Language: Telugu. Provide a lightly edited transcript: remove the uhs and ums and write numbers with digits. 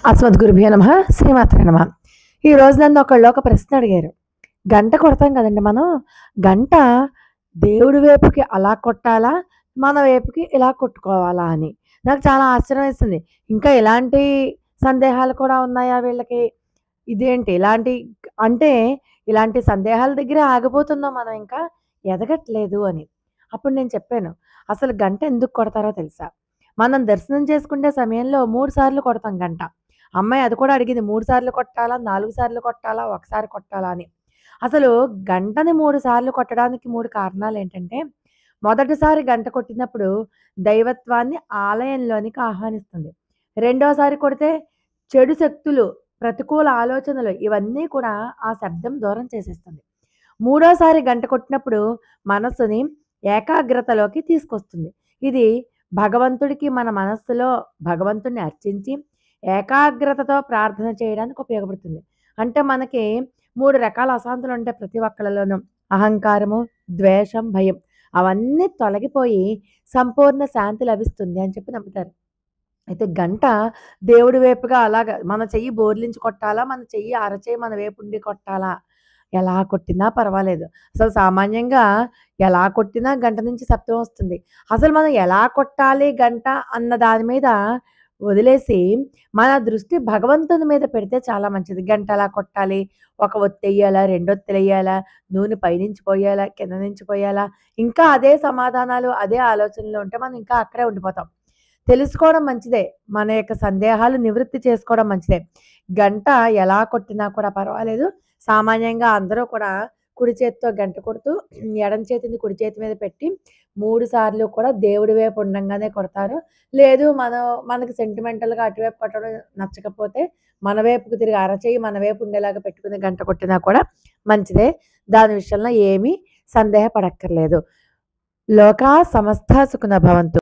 అస్మద్గురుభ్యో నమః శ్రీమాత్రే నమః. ఈ రోజు నన్ను ఒక ప్రశ్న అడిగారు. గంట కొడతాం కదండీ మనం. గంట దేవుడి వైపుకి అలా కొట్టాలా? మన వైపుకి ఇలా కొట్టుకోవాలా అని. నాకు చాలా ఆశ్చర్యం వేసింది. ఇంకా ఇలాంటి సందేహాలు కూడా ఉన్నాయా వీళ్ళకి? ఇదేంటి ఇలాంటి అంటే ఇలాంటి సందేహాల దగ్గరే ఆగిపోతున్నాం మనం ఇంకా ఎదగట్లేదు అని. అప్పుడు నేను చెప్పాను. అసలు గంట ఎందుకు కొడతారో తెలుసా? మనం దర్శనం చేసుకునే సమయంలో 3 సార్లు కొడతాం గంట. అమ్మాయి అది కూడా అడిగింది 3 సార్లు కొట్టాలా? 4 సార్లు కొట్టాలా? ఒకసారి కొట్టాలా అని. అసలు గంటని 3 సార్లు కొట్టడానికి 3 కారణాలేంటంటే, మొదటిసారి గంట కొట్టినప్పుడు దైవత్వాన్ని ఆలయంలోనికి ఆహ్వానిస్తుంది. రెండోసారి కొడితే చెడు శక్తులు, ప్రతికూల ఆలోచనలు ఇవన్నీ కూడా ఆ శబ్దం దూరం చేసేస్తుంది. మూడోసారి గంట కొట్టినప్పుడు మనస్సుని ఏకాగ్రతలోకి తీసుకొస్తుంది. ఇది భగవంతుడికి మన మనస్సులో భగవంతుడిని అర్చించి ఏకాగ్రతతో ప్రార్థన చేయడానికి ఉపయోగపడుతుంది. అంటే మనకి 3 రకాల అశాంతులు ఉంటాయి ప్రతి ఒక్కళ్ళలోనూ. అహంకారము, ద్వేషం, భయం. అవన్నీ తొలగిపోయి సంపూర్ణ శాంతి లభిస్తుంది అని చెప్పి నమ్ముతారు. అయితే గంట దేవుడి వైపుగా అలాగా మన చెయ్యి బోర్లించి కొట్టాలా? మన చెయ్యి అరచేయి మన వైపు ఉండి కొట్టాలా? ఎలా కొట్టినా పర్వాలేదు. అసలు సామాన్యంగా ఎలా కొట్టినా గంట నుంచి శబ్దం వస్తుంది. అసలు మనం ఎలా కొట్టాలి గంట అన్న దాని మీద వదిలేసి, మన దృష్టి భగవంతుని మీద పెడితే చాలా మంచిది. గంట ఎలా కొట్టాలి? ఒక ఒత్తెయ్యాలా? 2 ఒత్తులెయ్యాలా? నూనె పైనుంచి పోయాలా? కింద నుంచి పోయాలా? ఇంకా అదే సమాధానాలు, అదే ఆలోచనలు ఉంటే మనం ఇంకా అక్కడే ఉండిపోతాం. తెలుసుకోవడం మంచిదే. మన యొక్క సందేహాలు నివృత్తి చేసుకోవడం మంచిదే. గంట ఎలా కొట్టినా కూడా పర్వాలేదు. సామాన్యంగా అందరూ కూడా కుడి చేత్తో గంట కొడుతూ, ఎడమ చేతిని కుడి చేతి మీద పెట్టి 3 సార్లు కూడా దేవుడి వైపు ఉండంగానే కొడతారు. లేదు మనకి సెంటిమెంటల్‌గా అటువైపు కొట్టడం నచ్చకపోతే, మన వైపుకి తిరిగి అరచేయి మన వైపు ఉండేలాగా పెట్టుకుని గంట కొట్టినా కూడా మంచిదే. దాని విషయంలో ఏమీ సందేహపడక్కర్లేదు. లోకా సమస్తా సుఖినో భవంతు.